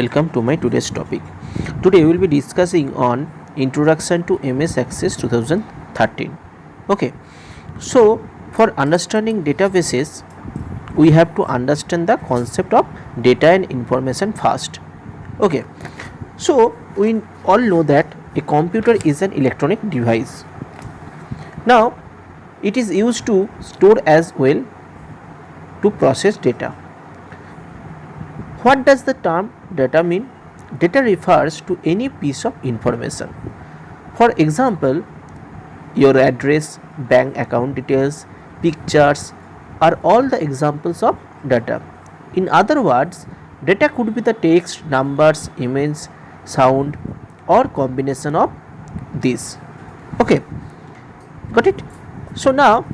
welcome to my today's topic. Today we will be discussing on Introduction to MS Access 2013. Okay, so for understanding databases, we have to understand the concept of data and information first. Okay, so we all know that a computer is an electronic device. Now, it is used to store as well to process data. What does the term data mean? Data refers to any piece of information. For example, your address, bank account details, pictures are all the examples of data. In other words, data could be the text, numbers, images, sound, or combination of these. Okay, got it? So now,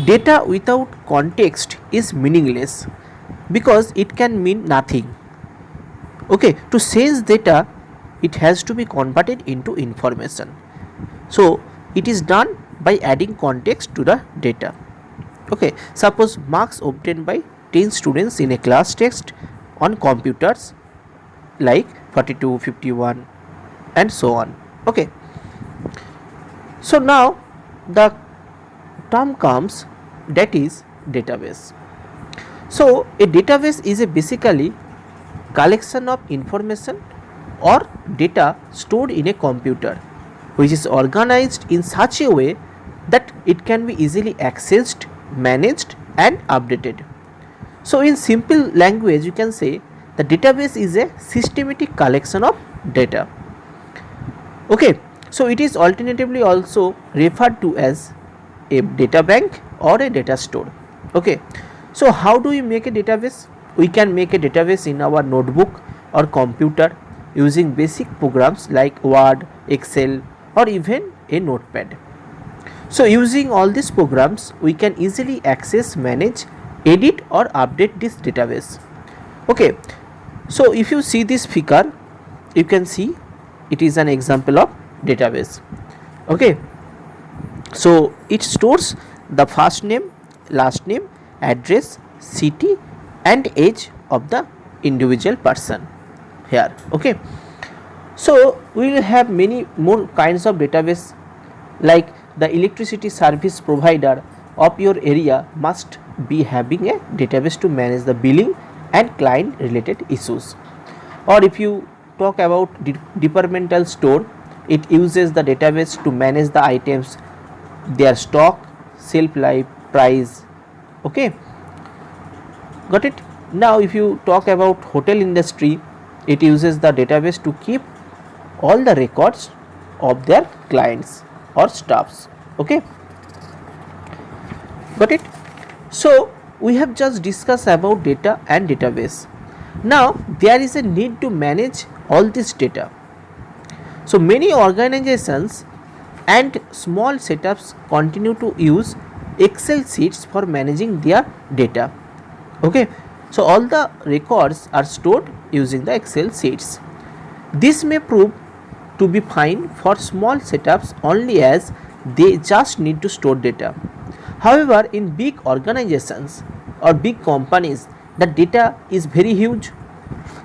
data without context is meaningless because it can mean nothing. Okay, to sense data, it has to be converted into information. So it is done by adding context to the data. Okay, suppose marks obtained by 10 students in a class test on computers like 42, 51 and so on. Okay, so now the term comes, that is database. So a database is a basically collection of information or data stored in a computer which is organized in such a way that it can be easily accessed, managed and updated. So in simple language you can say the database is a systematic collection of data. Okay, so it is alternatively also referred to as a data bank or a data store. Okay, so how do we make a database? We can make a database in our notebook or computer using basic programs like Word, Excel or even a notepad. So using all these programs we can easily access, manage, edit or update this database. Okay, so if you see this figure, you can see it is an example of database. Okay, so it stores the first name, last name, address, city and age of the individual person here. Okay, so we will have many more kinds of database, like the electricity service provider of your area must be having a database to manage the billing and client related issues. Or if you talk about departmental store, it uses the database to manage the items, their stock, shelf life, price. Okay, got it? Now if you talk about hotel industry, it uses the database to keep all the records of their clients or staffs. Okay, got it? So we have just discussed about data and database. Now there is a need to manage all this data. So many organizations and small setups continue to use Excel sheets for managing their data. Okay, so all the records are stored using the Excel sheets. This may prove to be fine for small setups only as they just need to store data. However, in big organizations or big companies, the data is very huge.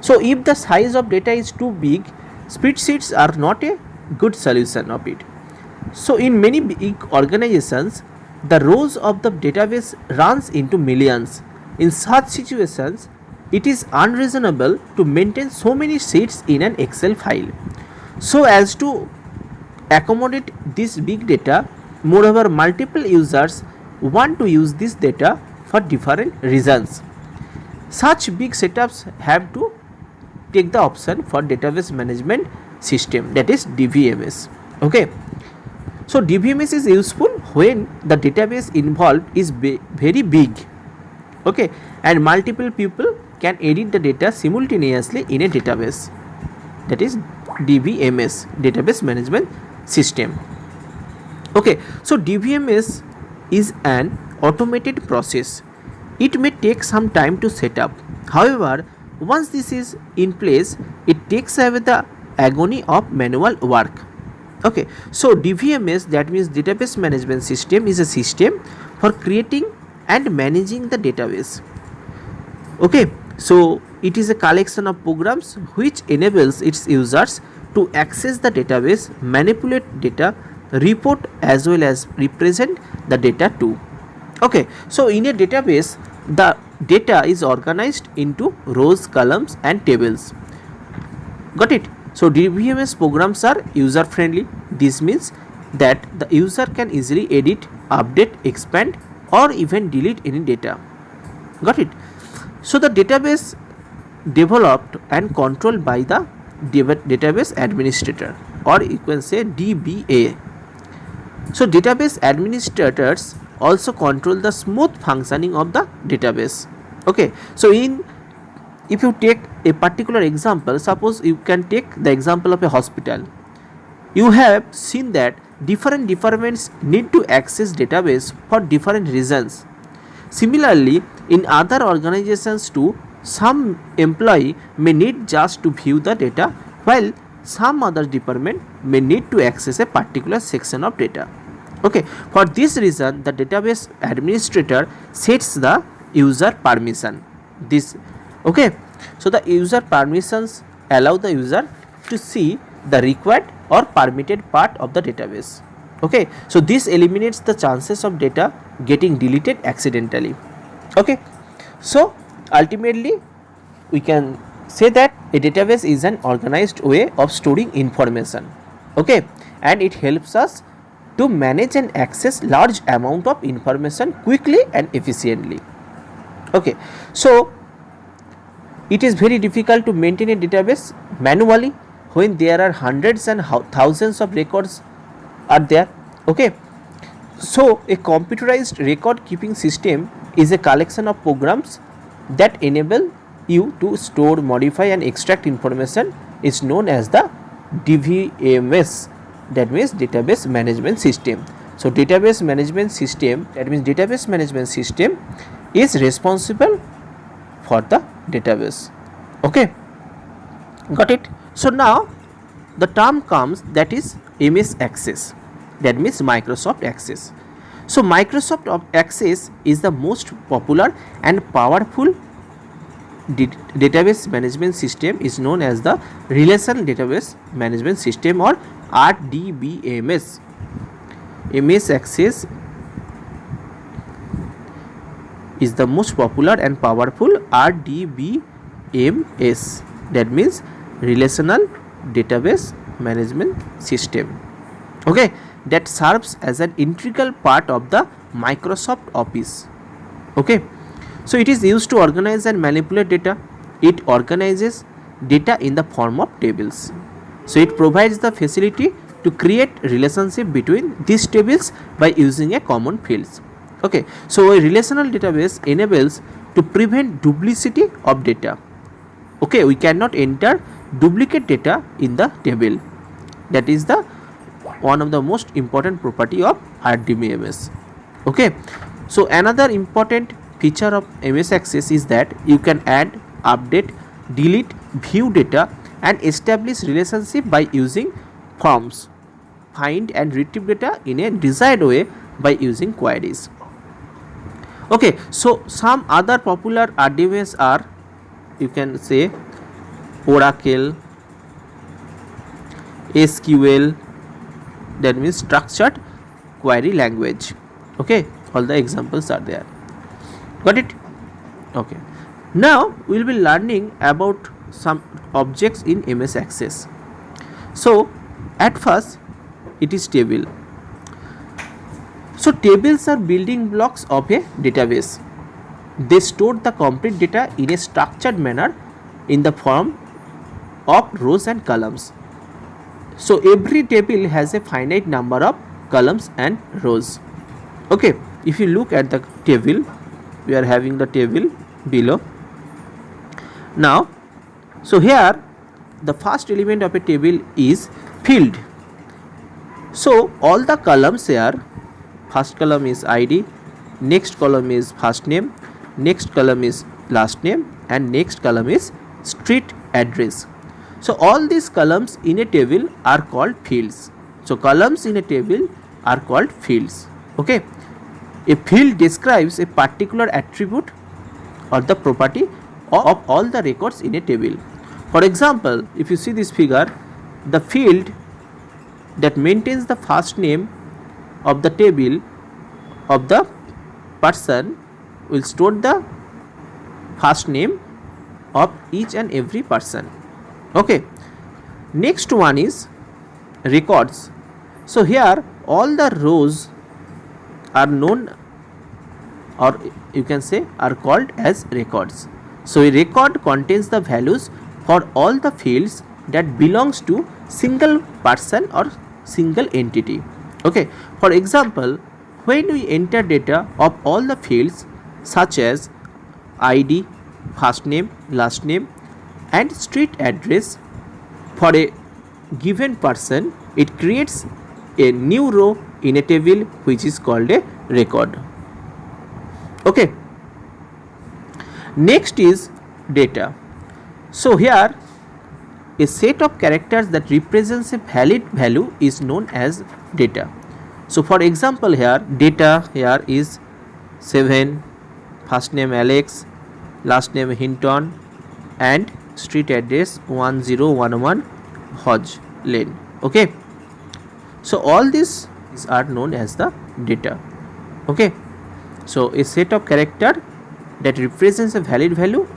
So if the size of data is too big, spreadsheets are not a good solution of it. So in many big organizations, the rows of the database runs into millions. In such situations, it is unreasonable to maintain so many sheets in an Excel file. So as to accommodate this big data, moreover multiple users want to use this data for different reasons. Such big setups have to take the option for database management system, that is DBMS. Okay, so DBMS is useful when the database involved is very big. Okay, and multiple people can edit the data simultaneously in a database, that is DBMS, database management system. Okay, so DBMS is an automated process. It may take some time to set up. However, once this is in place, it takes away the agony of manual work. Okay, so DBMS, that means database management system, is a system for creating and managing the database. Okay, so it is a collection of programs which enables its users to access the database, manipulate data, report as well as represent the data too. Okay, so in a database the data is organized into rows, columns and tables. Got it? So DBMS programs are user friendly. This means that the user can easily edit, update, expand or even delete any data. Got it? So the database developed and controlled by the database administrator, or you can say DBA. So database administrators also control the smooth functioning of the database. Okay, so if you take a particular example, suppose you can take the example of a hospital. You have seen that different departments need to access database for different reasons. Similarly, in other organizations too, some employee may need just to view the data, while some other department may need to access a particular section of data. Okay, for this reason the database administrator sets the user permission. Okay, so the user permissions allow the user to see the required or permitted part of the database. Okay, so this eliminates the chances of data getting deleted accidentally. Okay, so ultimately we can say that a database is an organized way of storing information. Okay, and it helps us to manage and access large amount of information quickly and efficiently. Okay, so it is very difficult to maintain a database manually when there are hundreds and thousands of records are there. Okay, so a computerized record keeping system is a collection of programs that enable you to store, modify and extract information, is known as the DBMS, that means database management system. So database management system, that means database management system is responsible for the database. Okay, got it? So now the term comes, that is MS Access, that means Microsoft Access. So Microsoft Access is the most popular and powerful database management system, is known as the Relational Database Management System or RDBMS. MS Access is the most popular and powerful RDBMS, that means Relational Database Management System. Okay, that serves as an integral part of the Microsoft Office. Okay, so it is used to organize and manipulate data. It organizes data in the form of tables. So it provides the facility to create relationship between these tables by using a common fields. Okay, so a relational database enables to prevent duplicity of data. Okay, we cannot enter duplicate data in the table. That is the one of the most important property of RDBMS. Okay, so another important feature of MS Access is that you can add, update, delete, view data and establish relationship by using forms, find and retrieve data in a desired way by using queries. Okay, so some other popular RDBMS are, you can say, Oracle, SQL, that means structured query language. Okay, all the examples are there. Got it? Okay, now we will be learning about some objects in MS Access. So at first it is table. So tables are building blocks of a database. They store the complete data in a structured manner in the form of rows and columns. So every table has a finite number of columns and rows. Okay, if you look at the table, we are having the table below. Now, so here the first element of a table is field. So all the columns here, first column is ID, next column is first name, next column is last name and next column is street address. So all these columns in a table are called fields. So columns in a table are called fields. Okay, a field describes a particular attribute or the property of all the records in a table. For example, if you see this figure, the field that maintains the first name of the table of the person will store the first name of each and every person. Okay, next one is records. So here all the rows are known, or you can say are called as records. So a record contains the values for all the fields that belongs to single person or single entity. Okay, for example, when we enter data of all the fields such as ID, first name, last name and street address for a given person, it creates a new row in a table which is called a record. Okay, next is data. So here a set of characters that represents a valid value is known as data. So for example, here data here is 7, first name Alex, last name Hinton and street address 1011 Hodge Lane. Okay, so all these are known as the data. Okay, so a set of character that represents a valid value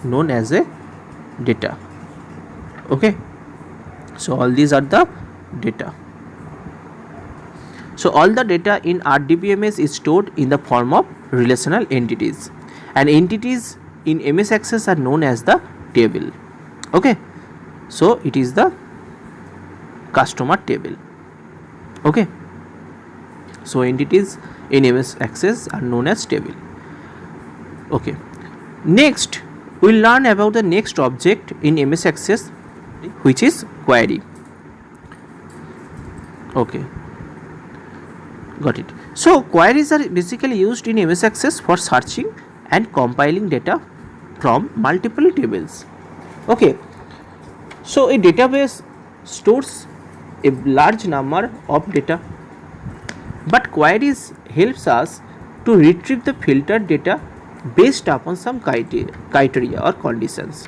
known as a data. Okay, so all these are the data. So all the data in RDBMS is stored in the form of relational entities, and entities in MS Access are known as the table. Okay, so it is the customer table. Okay, so entities in MS Access are known as table. Okay, next we will learn about the next object in MS Access, which is query. Okay, got it. So queries are basically used in MS Access for searching and compiling data from multiple tables. Okay, so a database stores a large number of data, but queries helps us to retrieve the filtered data based upon some criteria or conditions.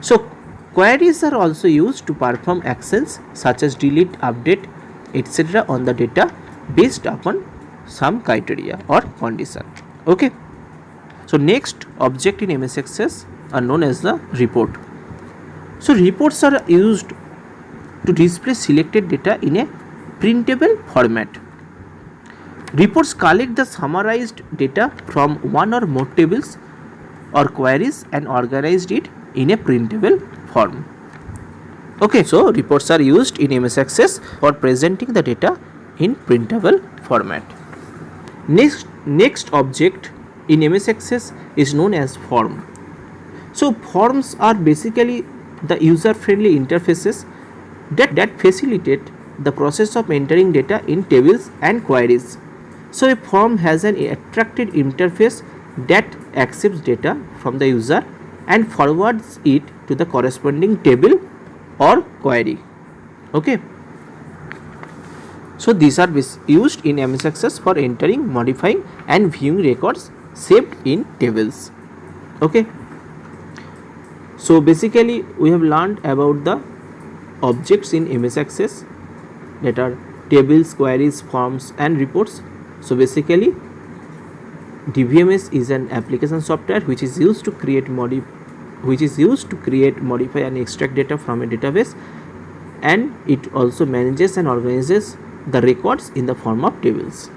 So queries are also used to perform actions such as delete, update, etc. on the data based upon some criteria or condition. Okay, so next object in MS Access are known as the report. So reports are used to display selected data in a printable format. Reports collect the summarized data from one or more tables or queries and organize it in a printable form. Okay, so reports are used in MS Access for presenting the data in printable format. Next object in MS Access is known as form. So forms are basically the user-friendly interfaces that facilitate the process of entering data in tables and queries. So a form has an attractive interface that accepts data from the user and forwards it to the corresponding table or query. Okay, so these are used in MS Access for entering, modifying and viewing records saved in tables. Okay, so basically we have learned about the objects in MS Access, that are tables, queries, forms and reports. So basically DBMS is an application software which is used to create, modify and extract data from a database, and it also manages and organizes the records in the form of tables.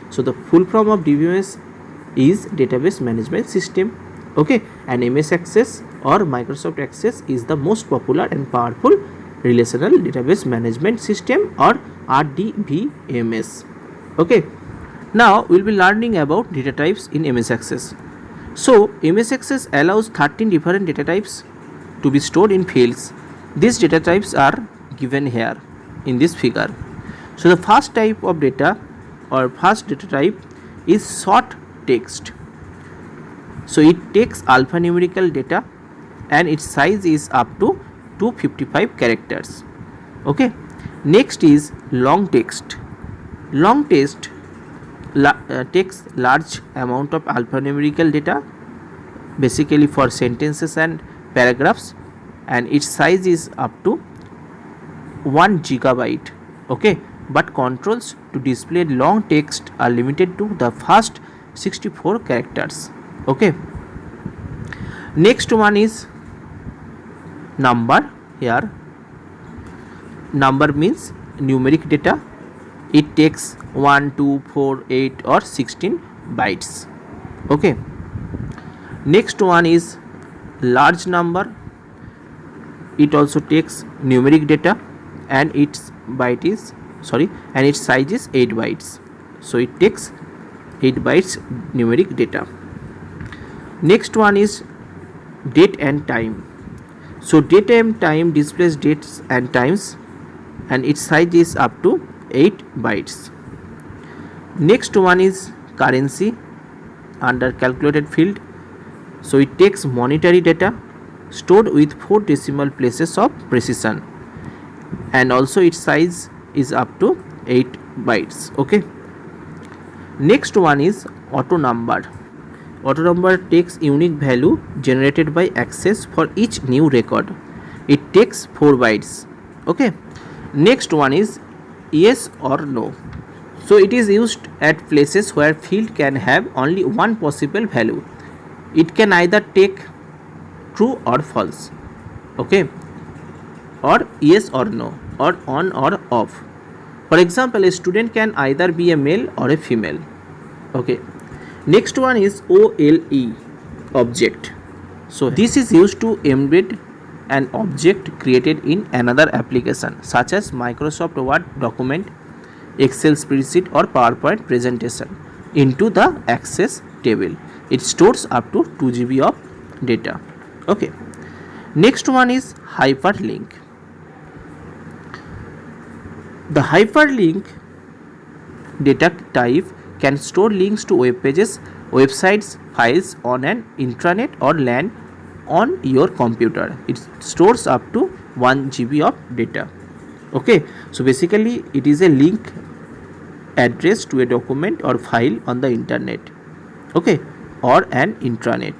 So the full form of DBMS is Database Management System. Okay, and MS Access or Microsoft Access is the most popular and powerful relational database management system, or RDBMS. Okay, now we will be learning about data types in MS Access. So MS Access allows 13 different data types to be stored in fields. These data types are given here in this figure. So the first type of data or first data type is short text. So it takes alphanumerical data and its size is up to 255 characters. Okay, next is long text. Long text takes large amount of alphanumerical data basically for sentences and paragraphs, and its size is up to 1 gigabyte. Okay, but controls to display long text are limited to the first 64 characters. Okay, next one is number. Here number means numeric data. It takes 1, 2, 4, 8 or 16 bytes. Okay, next one is large number. It also takes numeric data and its size is 8 bytes. So it takes 8 bytes numeric data. Next one is date and time. So date and time displays dates and times, and its size is up to 8 bytes. Next one is currency under calculated field. So it takes monetary data stored with 4 decimal places of precision, and also its size is up to 8 bytes. Okay, next one is auto number. Auto number takes unique value generated by access for each new record. It takes 4 bytes. Okay, next one is yes or no. So it is used at places where field can have only one possible value. It can either take true or false. Okay, or yes or no, or on or off. For example, a student can either be a male or a female. Okay, next one is OLE, object. So this is used to embed an object created in another application such as Microsoft Word document, Excel spreadsheet or PowerPoint presentation into the access table. It stores up to 2 GB of data. Okay, next one is hyperlink. The hyperlink data type can store links to web pages, websites, files on an intranet or LAN on your computer. It stores up to 1 GB of data. Okay, so basically it is a link address to a document or file on the internet. Okay, or an intranet.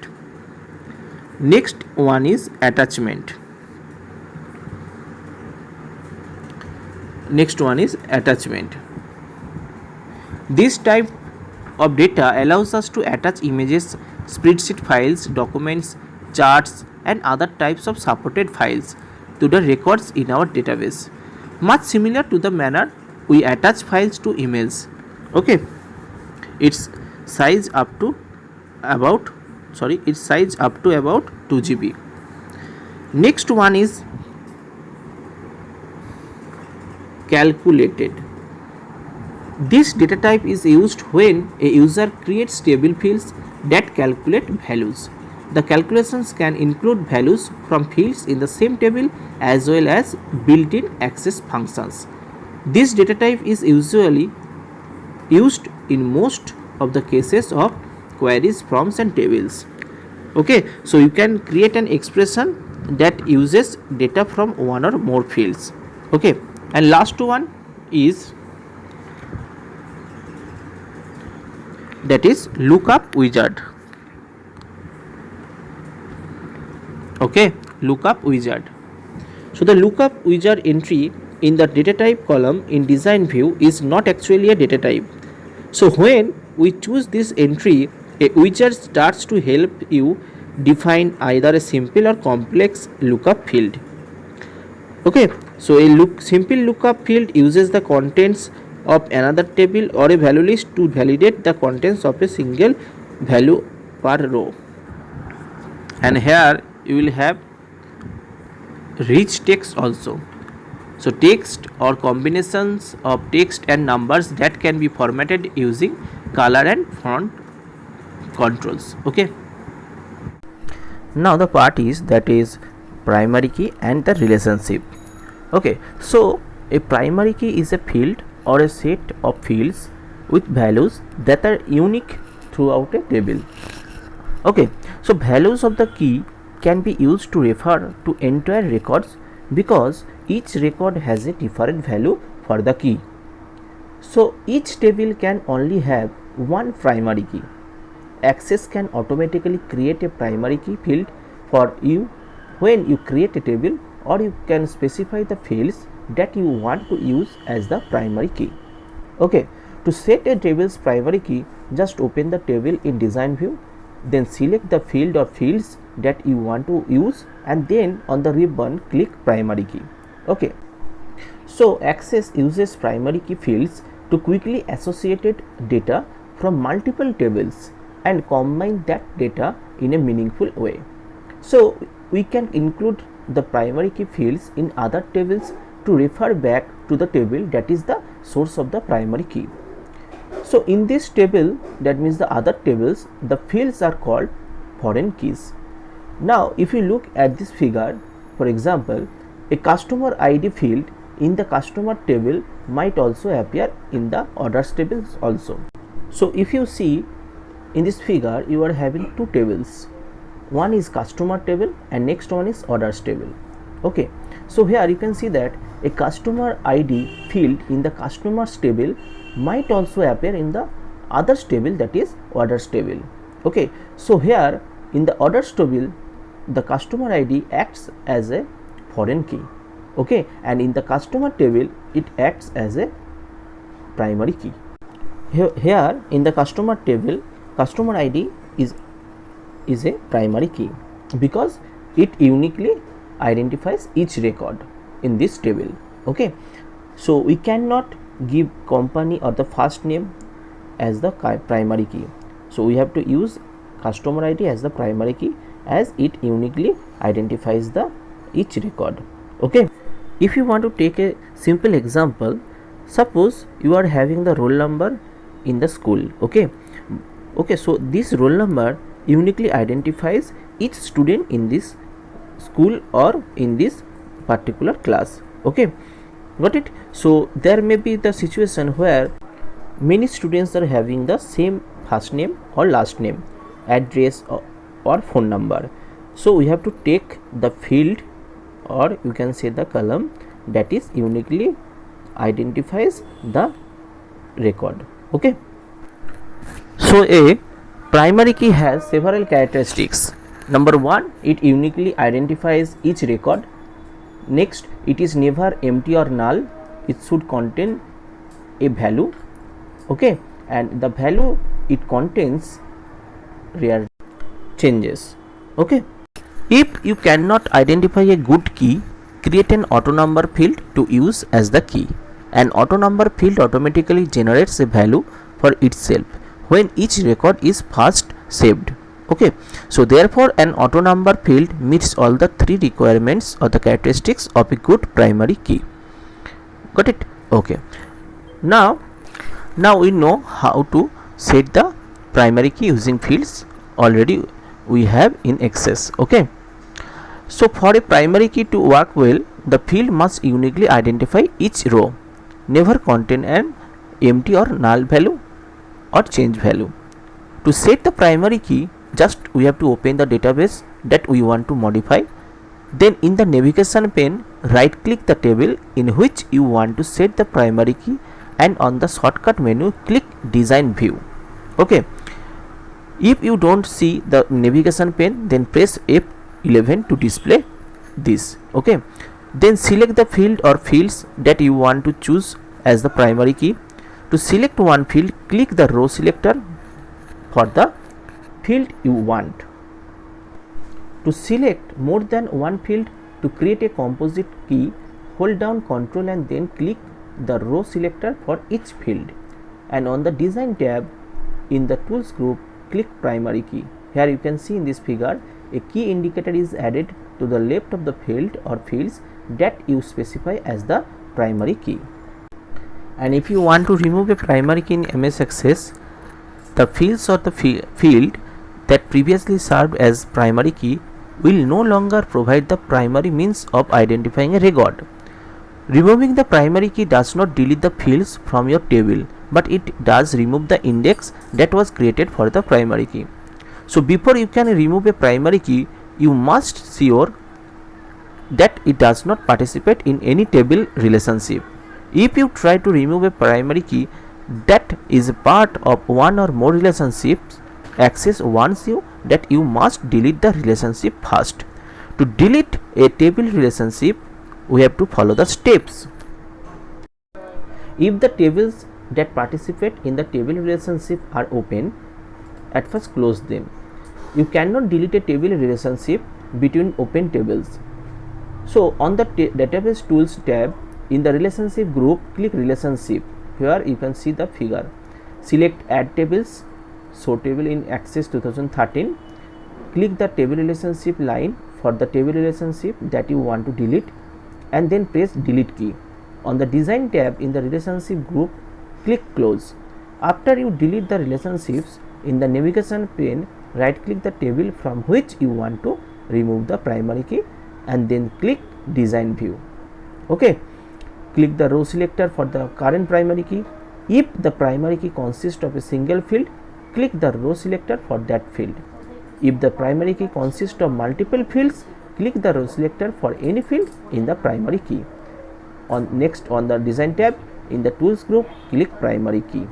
Next one is attachment. This type of data allows us to attach images, spreadsheet files, documents, charts and other types of supported files to the records in our database, much similar to the manner we attach files to emails. Okay, its size up to about 2 GB. Next one is calculated. This data type is used when a user creates table fields that calculate values. The calculations can include values from fields in the same table as well as built-in access functions. This data type is usually used in most of the cases of queries, forms and tables. Okay, so you can create an expression that uses data from one or more fields. Okay, and last one is lookup wizard. Okay, lookup wizard. So the lookup wizard entry in the data type column in design view is not actually a data type. So when we choose this entry, a wizard starts to help you define either a simple or complex lookup field. Okay, so a simple lookup field uses the contents of another table or a value list to validate the contents of a single value per row. And here you will have rich text also. So text or combinations of text and numbers that can be formatted using color and font controls. Okay, now the part is primary key and the relationship. Okay, so a primary key is a field or a set of fields with values that are unique throughout a table. Okay, so values of the key can be used to refer to entire records because each record has a different value for the key. So each table can only have one primary key. Access can automatically create a primary key field for you when you create a table, or you can specify the fields that you want to use as the primary key. Okay, to set a table's primary key, just open the table in design view, then select the field or fields that you want to use, and then on the ribbon click primary key. Okay, so Access uses primary key fields to quickly associate data from multiple tables and combine that data in a meaningful way. So we can include the primary key fields in other tables to refer back to the table that is the source of the primary key. So in this table, that means the other tables, the fields are called foreign keys. Now if you look at this figure, for example, a customer ID field in the customer table might also appear in the orders tables also. So if you see in this figure, you are having two tables. One is customer table and next one is orders table. Okay, so here you can see that a customer ID field in the customers table might also appear in the others table, that is orders table. Okay, so here in the orders table, the customer ID acts as a foreign key. Okay, and in the customer table it acts as a primary key. Here in the customer table, customer ID is a primary key because it uniquely identifies each record in this table. Okay, so we cannot give company or the first name as the primary key, so we have to use customer ID as the primary key as it uniquely identifies the each record. Okay, if you want to take a simple example, suppose you are having the roll number in the school. Okay, so this roll number uniquely identifies each student in this school or in this particular class. Okay, got it? So there may be the situation where many students are having the same first name or last name, address or phone number. So we have to take the field, or you can say the column, that is uniquely identifies the record. Okay, so a primary key has several characteristics. Number one, it uniquely identifies each record. Next, it is never empty or null. It should contain a value. Okay, and the value it contains rare changes. Okay, if you cannot identify a good key, create an auto number field to use as the key. An auto number field automatically generates a value for itself when each record is first saved. Okay, so therefore an auto number field meets all the three requirements or the characteristics of a good primary key. Got it? Okay, now we know how to set the primary key using fields already we have in Access. Okay, so for a primary key to work well, the field must uniquely identify each row, never contain an empty or null value or change value. To set the primary key, just we have to open the database that we want to modify. Then in the navigation pane, right click the table in which you want to set the primary key, and on the shortcut menu click design view. Okay, if you don't see the navigation pane, then press F11 to display this. Okay, then select the field or fields that you want to choose as the primary key. To select one field, click the row selector for the field you want. To select more than one field, to create a composite key, hold down Ctrl and then click the row selector for each field, and on the design tab in the tools group click primary key. Here you can see in this figure a key indicator is added to the left of the field or fields that you specify as the primary key. And if you want to remove a primary key in MS Access, the fields or the field that previously served as primary key will no longer provide the primary means of identifying a record. Removing the primary key does not delete the fields from your table, but it does remove the index that was created for the primary key. So before you can remove a primary key, you must sure that it does not participate in any table relationship. If you try to remove a primary key that is a part of one or more relationships, access warns you that you must delete the relationship first. To delete a table relationship, we have to follow the steps. If the tables that participate in the table relationship are open, at first close them. You cannot delete a table relationship between open tables. So on the database tools tab, in the relationship group, click relationship. Here you can see the figure. Select add tables, show table in Access 2013. Click the table relationship line for the table relationship that you want to delete, and then press delete key. On the design tab in the relationship group, click close. After you delete the relationships, in the navigation pane, right click the table from which you want to remove the primary key, and then click design view. Okay, click the row selector for the current primary key. If the primary key consists of a single field, click the row selector for that field. If the primary key consists of multiple fields, click the row selector for any field in the primary key. Next on the design tab, in the tools group, click primary key.